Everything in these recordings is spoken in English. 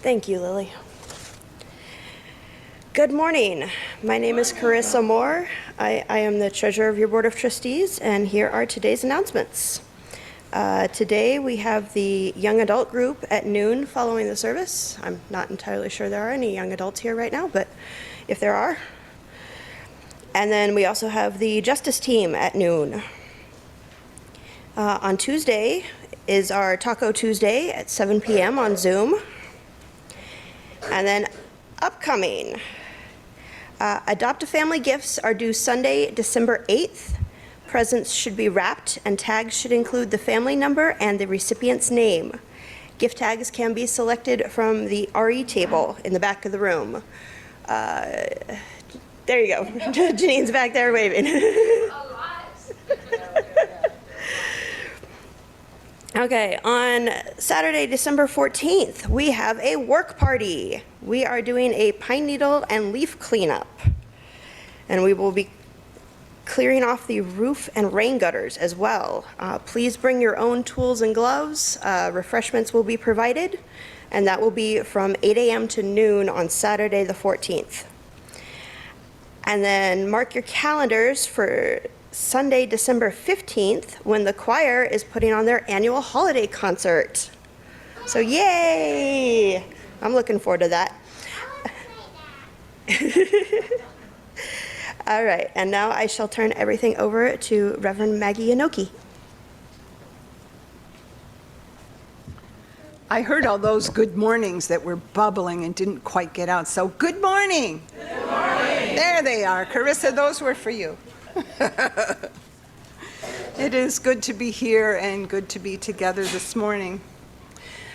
Thank you, Lily. Good morning. My name is Carissa Moore. I am the treasurer of your Board of Trustees, and here are today's announcements. Today we have the young adult group at noon following the service. I'm not entirely sure there are any young adults here right now, but if there are. And then we also have the justice team at noon. On Tuesday is our Taco Tuesday at 7 p.m. on Zoom. And then upcoming, Adopt-A-Family gifts are due Sunday, December 8th. Presents should be wrapped and tags should include the family number and the recipient's name. Gift tags can be selected from the RE table in the back of the room. There you go. Janine's back there waving. Okay, on Saturday, December 14th, we have a work party. We are doing a pine needle and leaf cleanup. And we will be clearing off the roof and rain gutters as well. Please bring your own tools and gloves. Refreshments will be provided, and that will be from 8 a.m. to noon on Saturday the 14th. And then mark your calendars for Sunday, December 15th, when the choir is putting on their annual holiday concert. So yay! I'm looking forward to that. All right, and now I shall turn everything over to Reverend Maggie Yenoki. I heard all those good mornings that were bubbling and didn't quite get out, so good morning. Good morning. There they are. Carissa, those were for you. It is good to be here and good to be together this morning.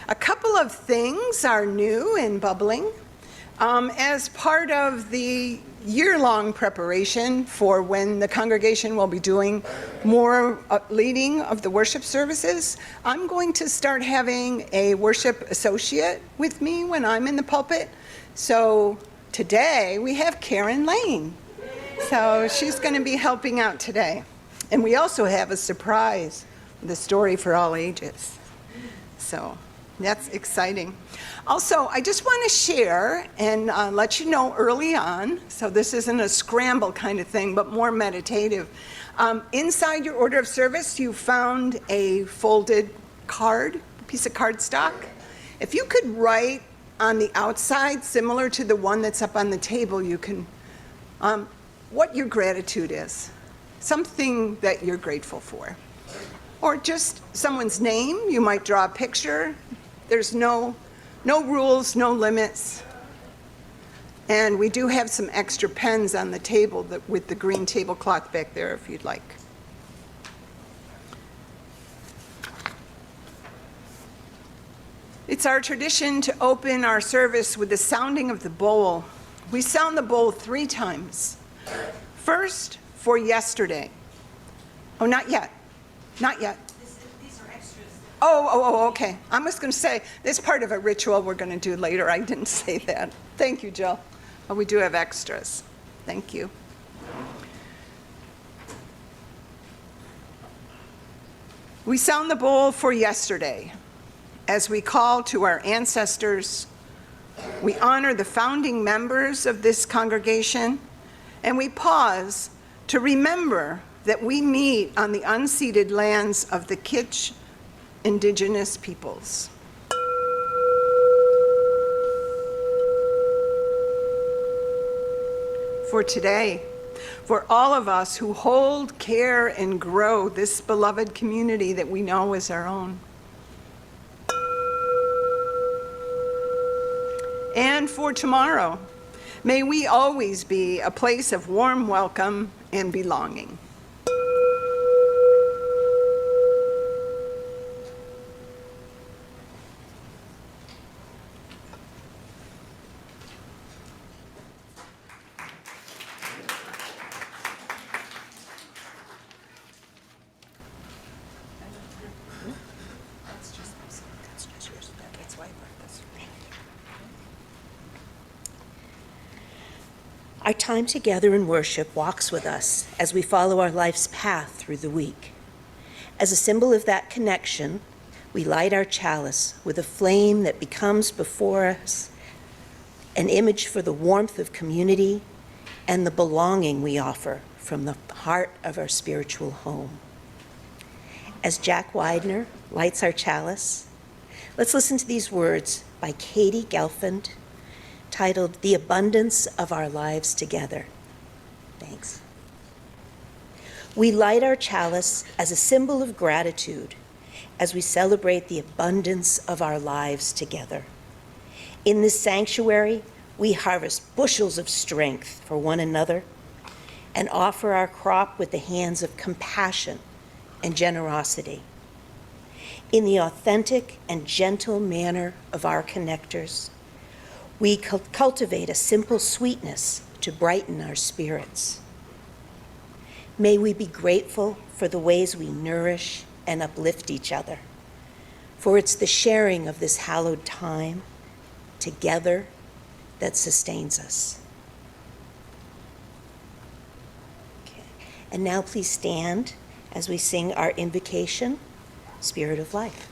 A couple of things are new and bubbling. As part of the year-long preparation for when the congregation will be doing more leading of the worship services, I'm going to start having a worship associate with me when I'm in the pulpit. So today we have Karen Lane. So she's going to be helping out today. And we also have a surprise, the story for all ages. So that's exciting. Also, I just want to share and let you know early on, so this isn't a scramble kind of thing, but more meditative. Inside your order of service, you found a folded card, a piece of cardstock. If you could write on the outside, similar to the one that's up on the table, you can what your gratitude is, something that you're grateful for, or just someone's name. You might draw a picture. There's no rules, no limits. And we do have some extra pens on the table with the green tablecloth back there if you'd like. It's our tradition to open our service with the sounding of the bowl. We sound the bowl 3 times. First, for yesterday. Oh, not yet. Not yet. These are extras. Oh, okay. I'm just going to say, this part of a ritual we're going to do later. I didn't say that. Thank you, Jill. Oh, we do have extras. Thank you. We sound the bowl for yesterday. As we call to our ancestors, we honor the founding members of this congregation, and we pause to remember that we meet on the unceded lands of the Kizh indigenous peoples. For today, for all of us who hold, care, and grow this beloved community that we know is our own. And for tomorrow, may we always be a place of warm welcome and belonging. Our time together in worship walks with us as we follow our life's path through the week. As a symbol of that connection, We light our chalice with a flame that becomes before us an image for the warmth of community and the belonging we offer from the heart of our spiritual home. As Jack Widener lights our chalice, let's listen to these words by Katie Gelfand, titled "The Abundance of Our Lives Together." Thanks. We light our chalice as a symbol of gratitude as we celebrate the abundance of our lives together. In this sanctuary, we harvest bushels of strength for one another and offer our crop with the hands of compassion and generosity. In the authentic and gentle manner of our connectors, we cultivate a simple sweetness to brighten our spirits. May we be grateful for the ways we nourish and uplift each other, for it's the sharing of this hallowed time together that sustains us. Okay. And now please stand as we sing our invocation, Spirit of Life.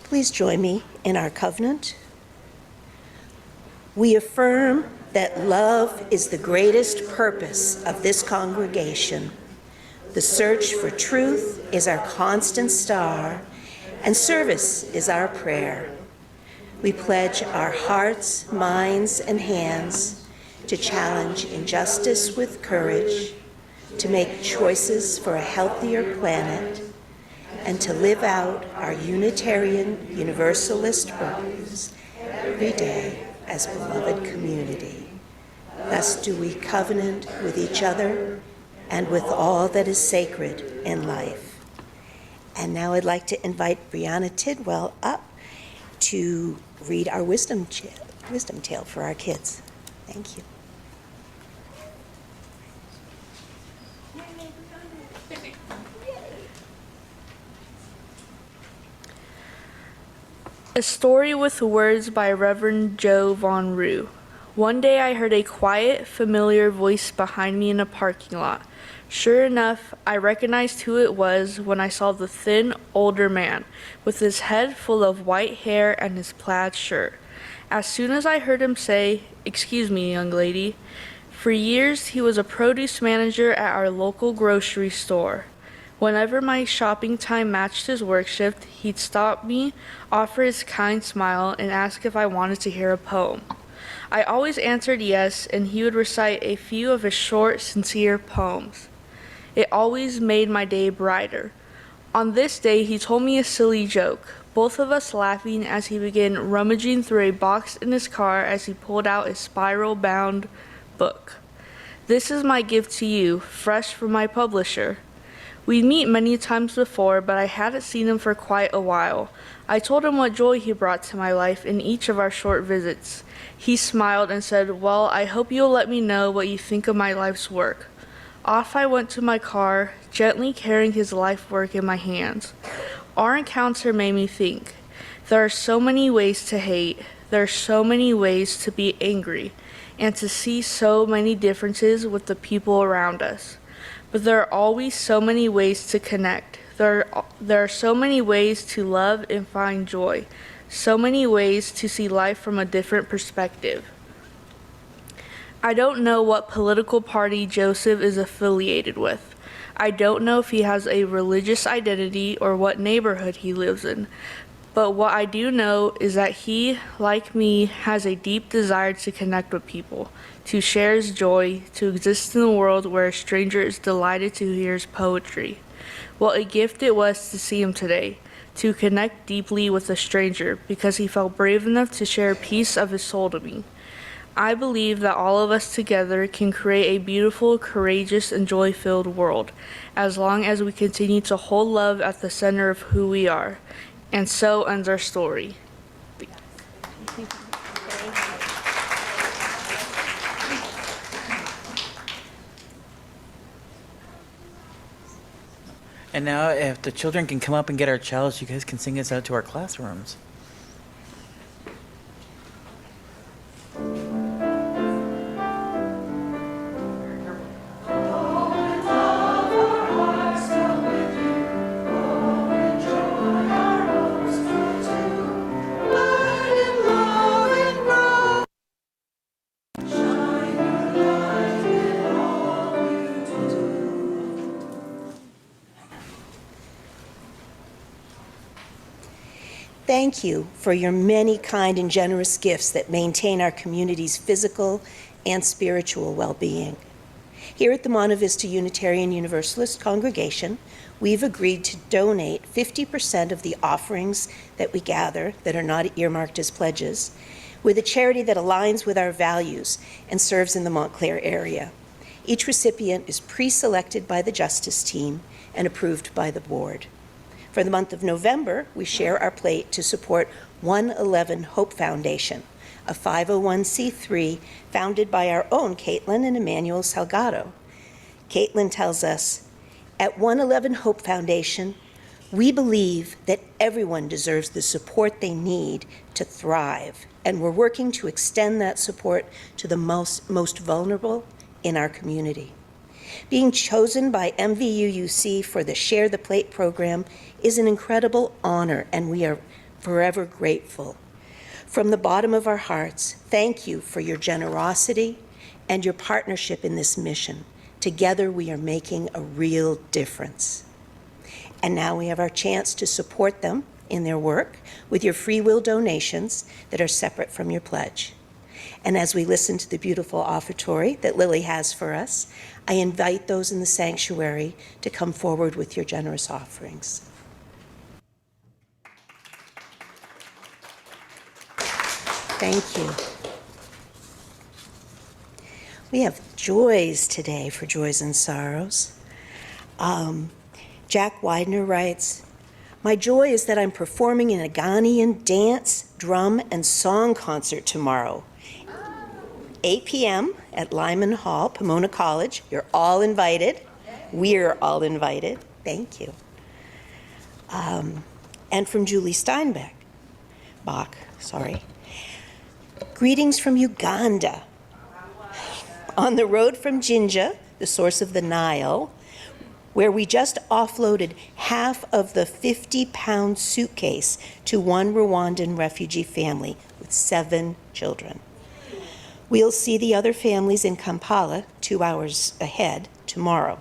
Please join me in our covenant. We affirm that love is the greatest purpose of this congregation. The search for truth is our constant star, and service is our prayer. We pledge our hearts, minds, and hands to challenge injustice with courage, to make choices for a healthier planet, and to live out our Unitarian Universalist purpose every day as beloved community. Thus do we covenant with each other and with all that is sacred in life. And now I'd like to invite Brianna Tidwell up to read our wisdom tale for our kids. Thank you. A Story with Words by Reverend Joe Von Rue. One day I heard a quiet, familiar voice behind me in a parking lot. Sure enough, I recognized who it was when I saw the thin, older man, with his head full of white hair and his plaid shirt. As soon as I heard him say, "Excuse me, young lady," for years he was a produce manager at our local grocery store. Whenever my shopping time matched his work shift, he'd stop me, offer his kind smile, and ask if I wanted to hear a poem. I always answered yes, and he would recite a few of his short, sincere poems. It always made my day brighter. On this day, he told me a silly joke, both of us laughing as he began rummaging through a box in his car as he pulled out a spiral-bound book. "This is my gift to you, fresh from my publisher." We'd meet many times before, but I hadn't seen him for quite a while. I told him what joy he brought to my life in each of our short visits. He smiled and said, "Well, I hope you'll let me know what you think of my life's work." Off I went to my car, gently carrying his life work in my hands. Our encounter made me think. There are so many ways to hate. There are so many ways to be angry, and to see so many differences with the people around us. But there are always so many ways to connect. There are so many ways to love and find joy, so many ways to see life from a different perspective. I don't know what political party Joseph is affiliated with. I don't know if he has a religious identity or what neighborhood he lives in. But what I do know is that he, like me, has a deep desire to connect with people, to share his joy, to exist in a world where a stranger is delighted to hear his poetry. What a gift it was to see him today, to connect deeply with a stranger because he felt brave enough to share a piece of his soul to me. I believe that all of us together can create a beautiful, courageous, and joy-filled world, as long as we continue to hold love at the center of who we are. And so ends our story. And now, if the children can come up and get our cellos, you guys can sing us out to our classrooms. Thank you for your many kind and generous gifts that maintain our community's physical and spiritual well-being. Here at the Monte Vista Unitarian Universalist congregation, we've agreed to donate 50% of the offerings that we gather that are not earmarked as pledges with a charity that aligns with our values and serves in the Montclair area. Each recipient is pre-selected by the Justice team and approved by the board. For the month of November, we share our plate to support 111 Hope Foundation, a 501c3 founded by our own Caitlin and Emmanuel Salgado. Caitlin tells us, at 111 Hope Foundation, we believe that everyone deserves the support they need to thrive, and we're working to extend that support to the most vulnerable in our community. Being chosen by MVUUC for the Share the Plate program is an incredible honor, and we are forever grateful. From the bottom of our hearts, thank you for your generosity and your partnership in this mission. Together, we are making a real difference. And now we have our chance to support them in their work with your free will donations that are separate from your pledge. And as we listen to the beautiful offertory that Lily has for us, I invite those in the sanctuary to come forward with your generous offerings. Thank you. We have joys today for Joys and Sorrows. Jack Widener writes, "My joy is that I'm performing an Ghanaian dance, drum, and song concert tomorrow. 8 p.m. at Lyman Hall, Pomona College. You're all invited. We're all invited. Thank you." And from Julie Bach. Greetings from Uganda. On the road from Jinja, the source of the Nile, where we just offloaded half of the 50-pound suitcase to one Rwandan refugee family with 7 children. We'll see the other families in Kampala 2 hours ahead tomorrow.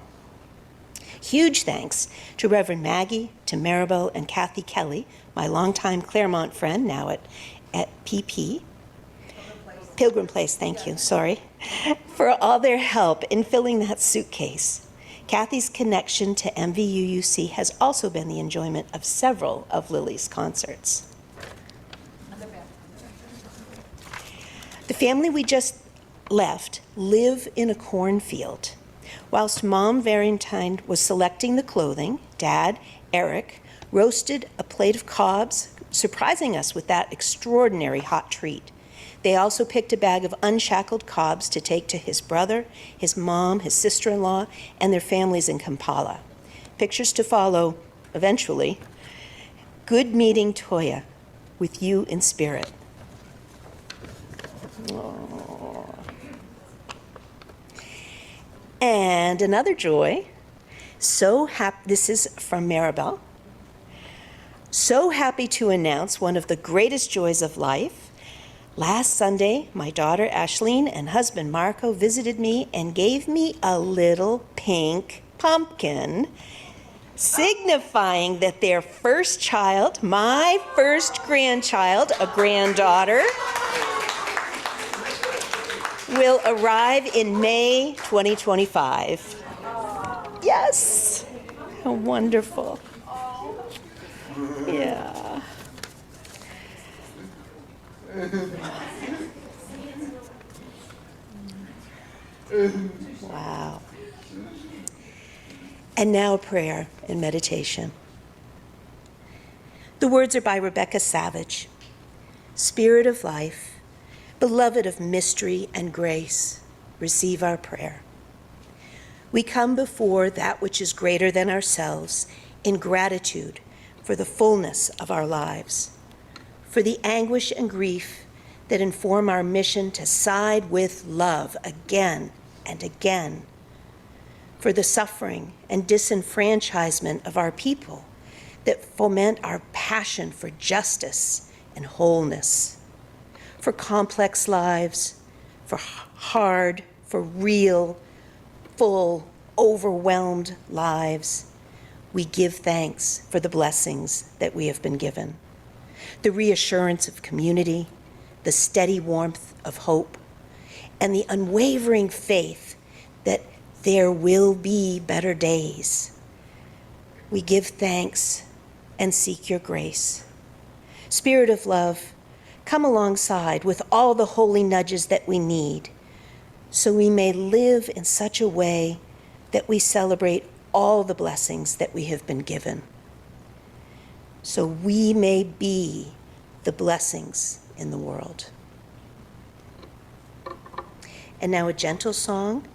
Huge thanks to Reverend Maggie, to Maribel and Kathy Kelly, my longtime Claremont friend, now at Pilgrim Place, thank you, sorry, for all their help in filling that suitcase. Kathy's connection to MVUUC has also been the enjoyment of several of Lily's concerts. The family we just left live in a cornfield Whilst Mom Valentine was selecting the clothing, Dad, Eric, roasted a plate of cobs, surprising us with that extraordinary hot treat. They also picked a bag of unshackled cobs to take to his brother, his mom, his sister-in-law, and their families in Kampala. Pictures to follow eventually. Good meeting, Toya, with you in spirit. Aww. And another joy. This is from Maribel. So happy to announce one of the greatest joys of life. Last Sunday, my daughter Ashleen and husband Marco visited me and gave me a little pink pumpkin, signifying that their first child, my first grandchild, a granddaughter, will arrive in May 2025. Yes, how wonderful. Yeah. Wow. And now a prayer and meditation. The words are by Rebecca Savage. Spirit of life, beloved of mystery and grace, receive our prayer. We come before that which is greater than ourselves in gratitude for the fullness of our lives, for the anguish and grief that inform our mission to side with love again and again, for the suffering and disenfranchisement of our people that foment our passion for justice and wholeness, for complex lives, for hard, for real, full, overwhelmed lives. We give thanks for the blessings that we have been given, the reassurance of community, the steady warmth of hope, and the unwavering faith that there will be better days. We give thanks and seek your grace. Spirit of love, come alongside with all the holy nudges that we need, so we may live in such a way that we celebrate all the blessings that we have been given, so we may be the blessings in the world. And now a gentle song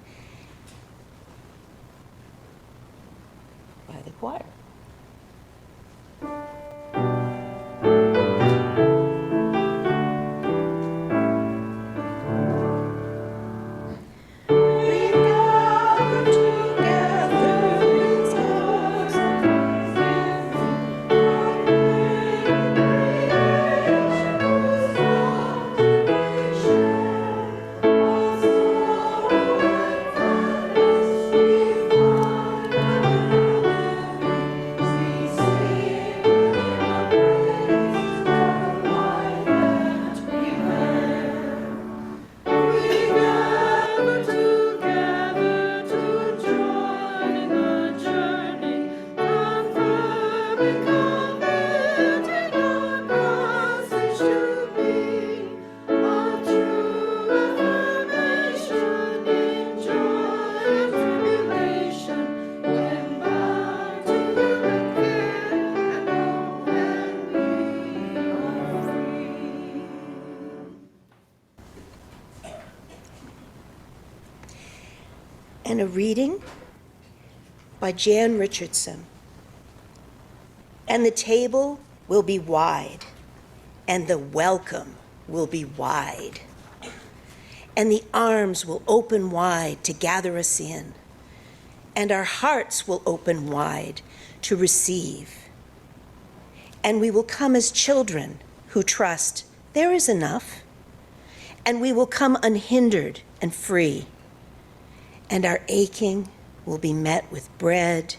by the choir. And a reading by Jan Richardson. And the table will be wide, and the welcome will be wide, and the arms will open wide to gather us in, and our hearts will open wide to receive. And we will come as children who trust there is enough, and we will come unhindered and free. And our aching will be met with bread,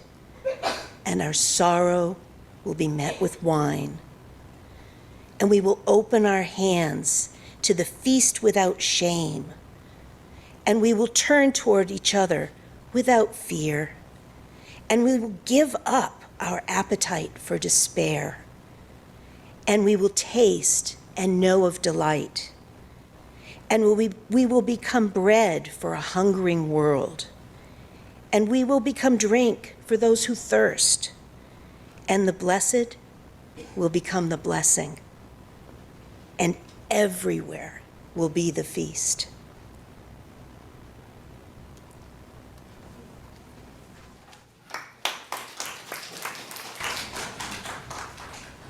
and our sorrow will be met with wine. And we will open our hands to the feast without shame, and we will turn toward each other without fear, and we will give up our appetite for despair, and we will taste and know of delight. And we will become bread for a hungering world, and we will become drink for those who thirst, and the blessed will become the blessing, and everywhere will be the feast.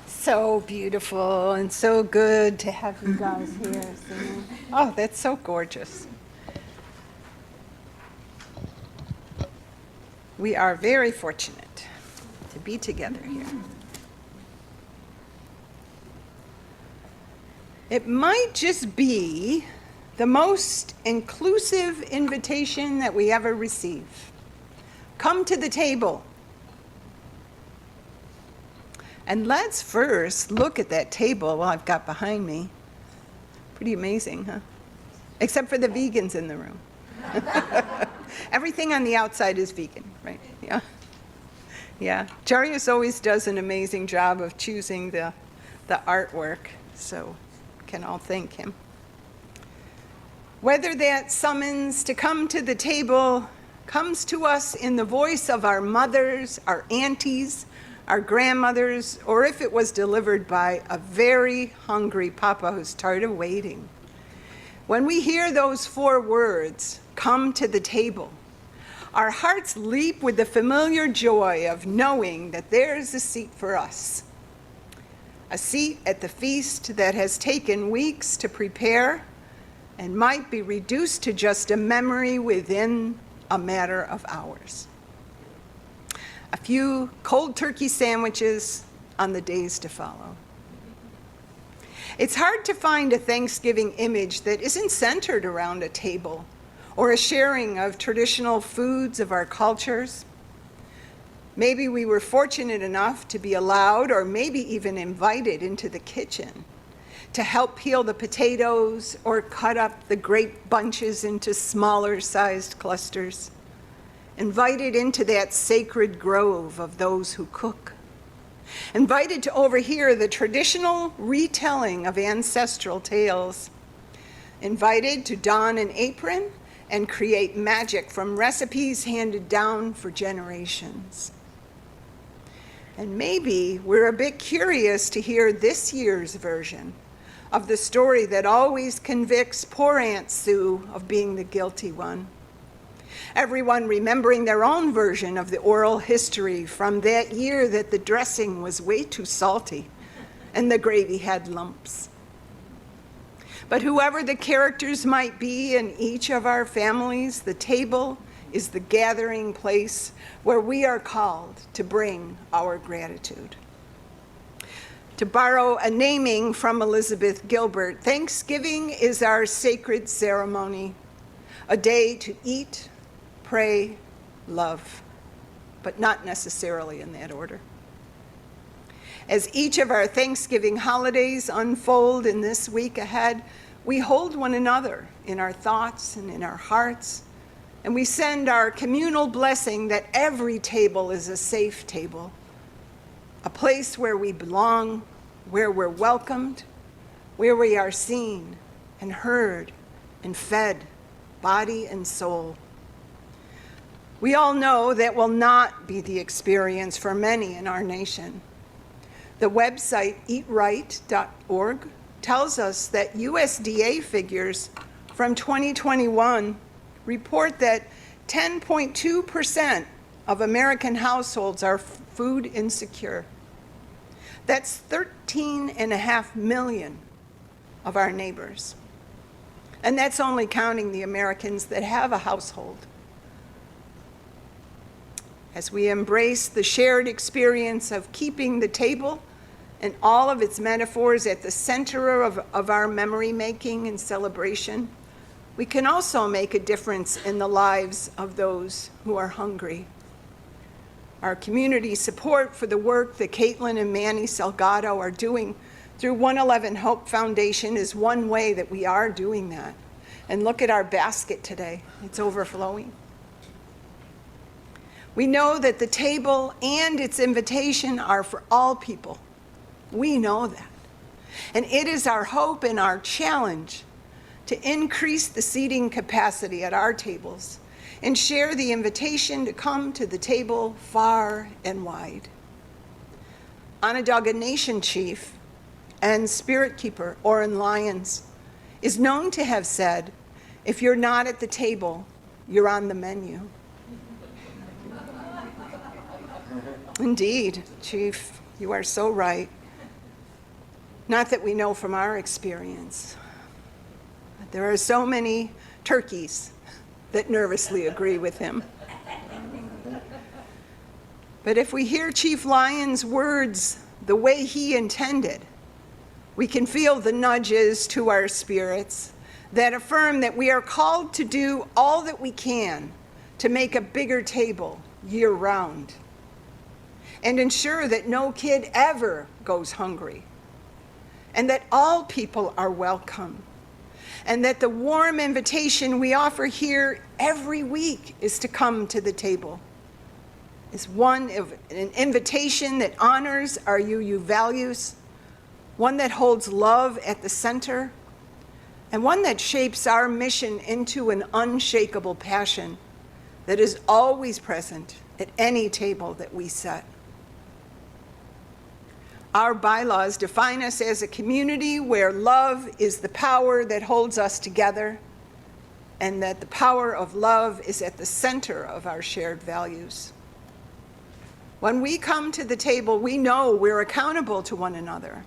So beautiful and so good to have you guys here singing. Oh, that's so gorgeous. We are very fortunate to be together here. It might just be the most inclusive invitation that we ever receive. Come to the table. And let's first look at that table I've got behind me. Pretty amazing, huh? Except for the vegans in the room. Everything on the outside is vegan, right? Yeah. Yeah. Jaryus always does an amazing job of choosing the artwork, so can all thank him. Whether that summons to come to the table comes to us in the voice of our mothers, our aunties, our grandmothers, or if it was delivered by a very hungry papa who's tired of waiting. When we hear those 4 words, come to the table, our hearts leap with the familiar joy of knowing that there's a seat for us. A seat at the feast that has taken weeks to prepare and might be reduced to just a memory within a matter of hours. A few cold turkey sandwiches on the days to follow. It's hard to find a Thanksgiving image that isn't centered around a table or a sharing of traditional foods of our cultures. Maybe we were fortunate enough to be allowed or maybe even invited into the kitchen to help peel the potatoes or cut up the grape bunches into smaller sized clusters. Invited into that sacred grove of those who cook. Invited to overhear the traditional retelling of ancestral tales. Invited to don an apron and create magic from recipes handed down for generations. And maybe we're a bit curious to hear this year's version of the story that always convicts poor Aunt Sue of being the guilty one. Everyone remembering their own version of the oral history from that year that the dressing was way too salty and the gravy had lumps. But whoever the characters might be in each of our families, the table is the gathering place where we are called to bring our gratitude. To borrow a naming from Elizabeth Gilbert, Thanksgiving is our sacred ceremony, a day to eat, pray, love, but not necessarily in that order. As each of our Thanksgiving holidays unfold in this week ahead, we hold one another in our thoughts and in our hearts, and we send our communal blessing that every table is a safe table, a place where we belong, where we're welcomed, where we are seen and heard and fed, body and soul. We all know that will not be the experience for many in our nation. The website eatright.org tells us that USDA figures from 2021 report that 10.2% of American households are food insecure. That's 13.5 million of our neighbors. And that's only counting the Americans that have a household. As we embrace the shared experience of keeping the table and all of its metaphors at the center of our memory making and celebration, we can also make a difference in the lives of those who are hungry. Our community support for the work that Caitlin and Manny Salgado are doing through 111 Hope Foundation is one way that we are doing that. And look at our basket today, it's overflowing. We know that the table and its invitation are for all people. We know that. And it is our hope and our challenge to increase the seating capacity at our tables and share the invitation to come to the table far and wide. Onondaga Nation Chief and Spirit Keeper Orrin Lyons is known to have said, "If you're not at the table, you're on the menu." Indeed, Chief, you are so right. Not that we know from our experience, but there are so many turkeys that nervously agree with him. But if we hear Chief Lyons' words the way he intended, we can feel the nudges to our spirits that affirm that we are called to do all that we can to make a bigger table year-round and ensure that no kid ever goes hungry, and that all people are welcome, and that the warm invitation we offer here every week is to come to the table. Is one of an invitation that honors our UU values, one that holds love at the center, and one that shapes our mission into an unshakable passion that is always present at any table that we set. Our bylaws define us as a community where love is the power that holds us together, and that the power of love is at the center of our shared values. When we come to the table, we know we're accountable to one another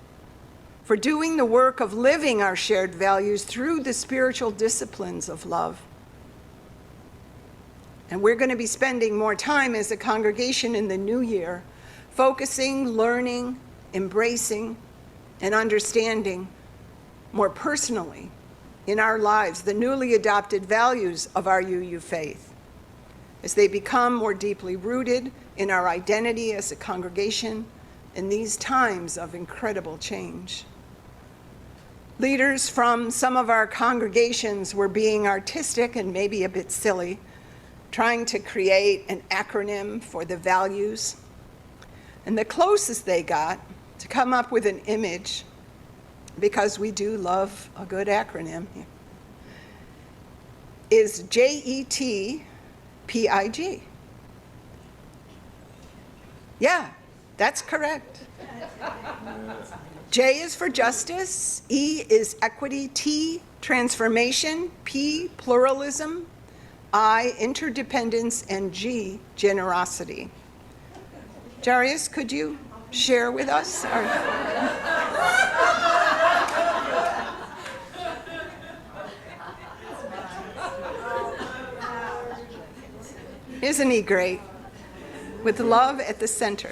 for doing the work of living our shared values through the spiritual disciplines of love. And we're going to be spending more time as a congregation in the new year, focusing, learning, embracing, and understanding more personally in our lives the newly adopted values of our UU faith as they become more deeply rooted in our identity as a congregation in these times of incredible change. Leaders from some of our congregations were being artistic and maybe a bit silly, trying to create an acronym for the values. And the closest they got to come up with an image, because we do love a good acronym, is JETPIG. Yeah, that's correct. J is for justice, E is equity, T, transformation, P, pluralism, I, interdependence, and G, generosity. Jaryus, could you share with us? Isn't he great? With love at the center.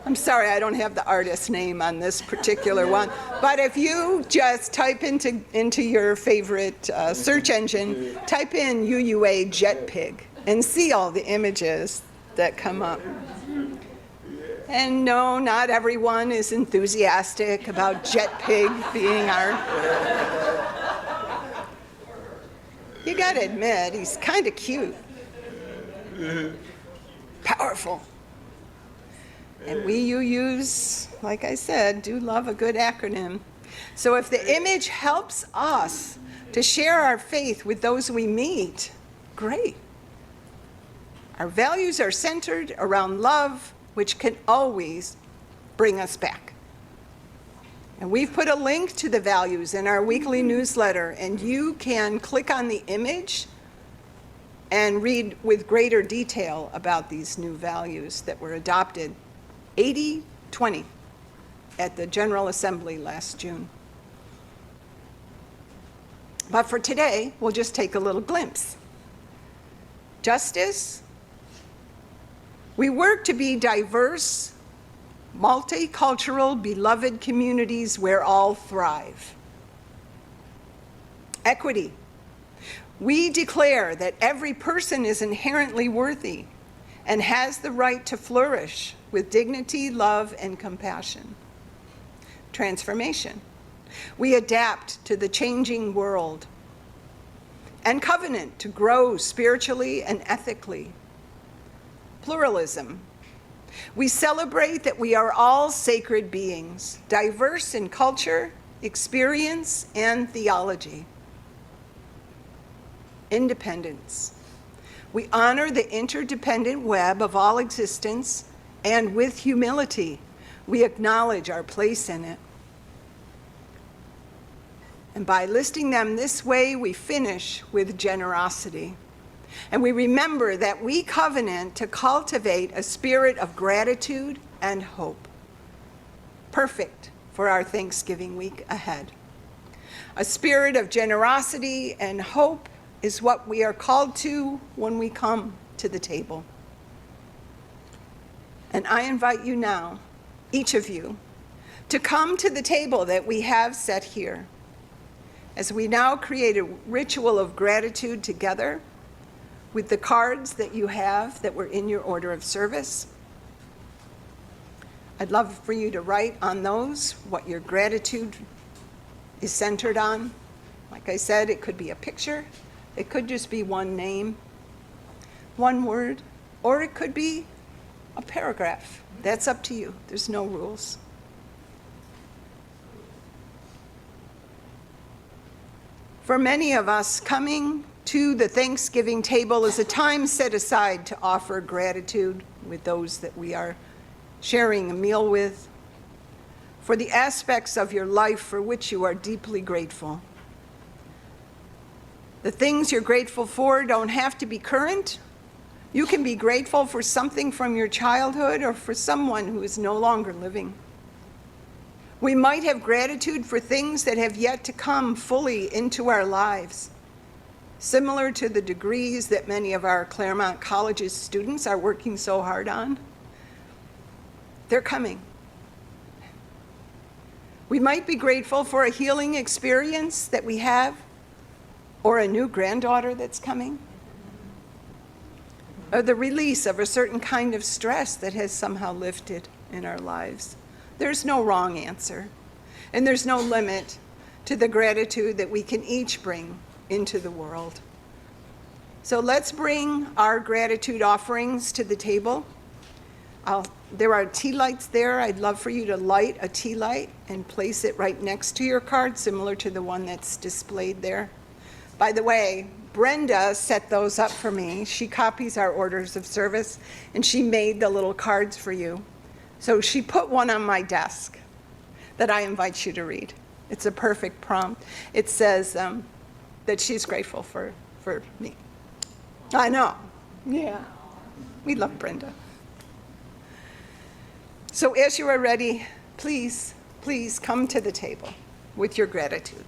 I'm sorry I don't have the artist's name on this particular one, but if you just type into your favorite search engine, type in UUA jet pig and see all the images that come up. And no, not everyone is enthusiastic about jet pig being our... You gotta admit, he's kind of cute. Powerful. And we UUs, like I said, do love a good acronym. So if the image helps us to share our faith with those we meet, great. Our values are centered around love, which can always bring us back. And we've put a link to the values in our weekly newsletter, and you can click on the image and read with greater detail about these new values that were adopted 80-20 at the General Assembly last June. But for today, we'll just take a little glimpse. Justice. We work to be diverse, multicultural, beloved communities where all thrive. Equity. We declare that every person is inherently worthy and has the right to flourish with dignity, love, and compassion. Transformation. We adapt to the changing world. And covenant to grow spiritually and ethically. Pluralism. We celebrate that we are all sacred beings, diverse in culture, experience, and theology. Independence. We honor the interdependent web of all existence, and with humility, we acknowledge our place in it. And by listing them this way, we finish with generosity. And we remember that we covenant to cultivate a spirit of gratitude and hope. Perfect for our Thanksgiving week ahead. A spirit of generosity and hope is what we are called to when we come to the table. And I invite you now, each of you, to come to the table that we have set here. As we now create a ritual of gratitude together with the cards that you have that were in your order of service, I'd love for you to write on those what your gratitude is centered on. Like I said, it could be a picture, it could just be one name, one word, or it could be a paragraph. That's up to you. There's no rules. For many of us, coming to the Thanksgiving table is a time set aside to offer gratitude with those that we are sharing a meal with, for the aspects of your life for which you are deeply grateful. The things you're grateful for don't have to be current. You can be grateful for something from your childhood or for someone who is no longer living. We might have gratitude for things that have yet to come fully into our lives, similar to the degrees that many of our Claremont College's students are working so hard on. They're coming. We might be grateful for a healing experience that we have, or a new granddaughter that's coming, or the release of a certain kind of stress that has somehow lifted in our lives. There's no wrong answer, and there's no limit to the gratitude that we can each bring into the world. So let's bring our gratitude offerings to the table. There are tea lights there. I'd love for you to light a tea light and place it right next to your card, similar to the one that's displayed there. By the way, Brenda set those up for me. She copies our orders of service, and she made the little cards for you. So she put one on my desk that I invite you to read. It's a perfect prompt. It says that she's grateful for me. I know. Yeah. We love Brenda. So as you are ready, please come to the table with your gratitude.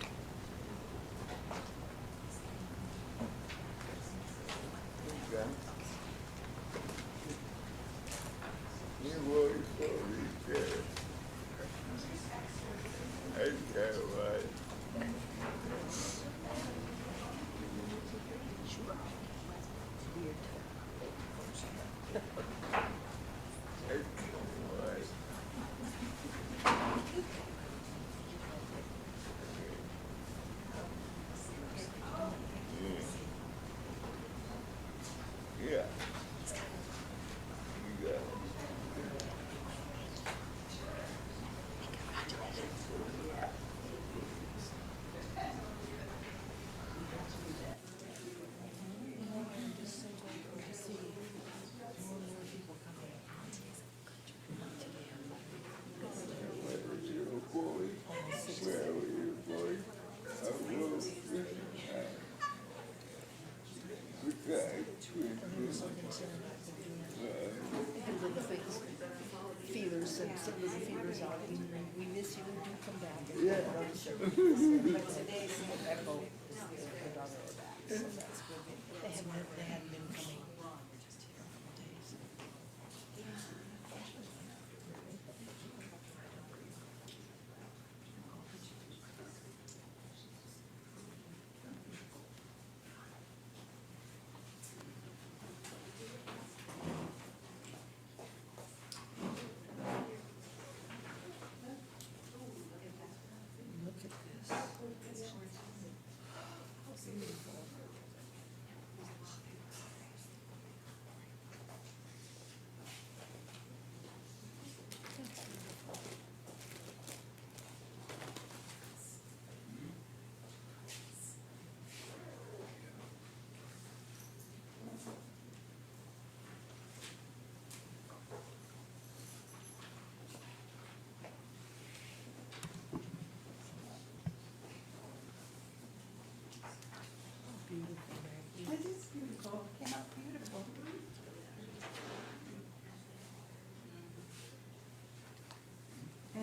Feelers, some of the feelers out. We miss you when you come back. Yeah. But today, some echo is the daughter are back, so that's good. They hadn't been coming. Just here a couple days.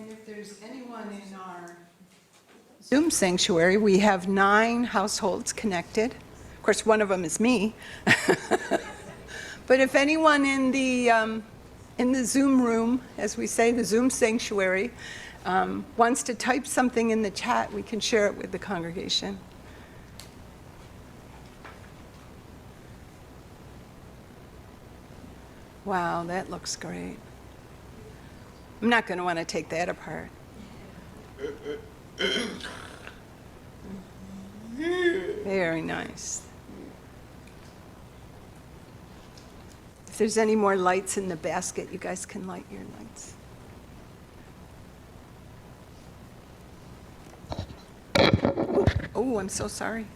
And if there's anyone in our Zoom sanctuary, we have 9 households connected. Of course, one of them is me. But if anyone in the Zoom room, as we say, the Zoom sanctuary, wants to type something in the chat, we can share it with the congregation. Wow, that looks great. I'm not going to want to take that apart. Very nice. If there's any more lights in the basket, you guys can light your lights. Oh, I'm so sorry.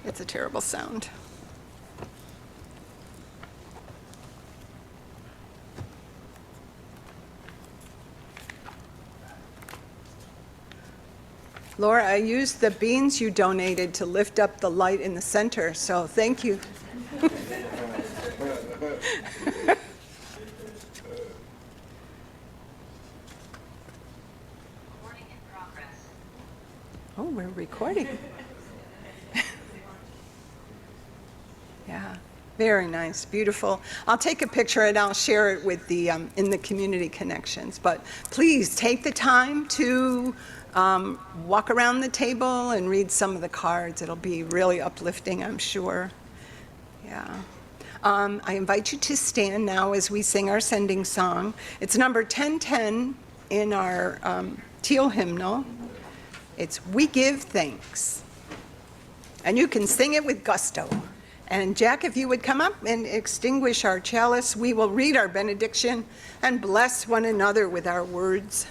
It's a terrible sound. Laura, I used the beans you donated to lift up the light in the center, so thank you. Oh, we're recording. Yeah, very nice, beautiful. I'll take a picture and I'll share it with the in the community connections. But please take the time to walk around the table and read some of the cards. It'll be really uplifting, I'm sure. Yeah. I invite you to stand now as we sing our sending song. It's number 1010 in our teal hymnal. It's "We Give Thanks." And you can sing it with gusto. And Jack, if you would come up and extinguish our chalice, we will read our benediction and bless one another with our words.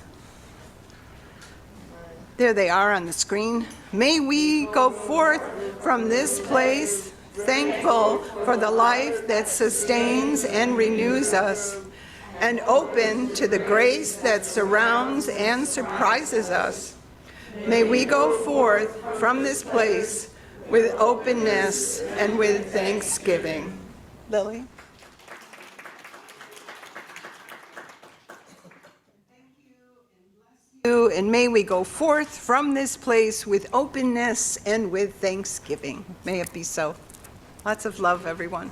There they are on the screen. May we go forth from this place thankful for the life that sustains and renews us, and open to the grace that surrounds and surprises us. May we go forth from this place with openness and with thanksgiving. Lily? And may we go forth from this place with openness and with thanksgiving. May it be so. Lots of love, everyone.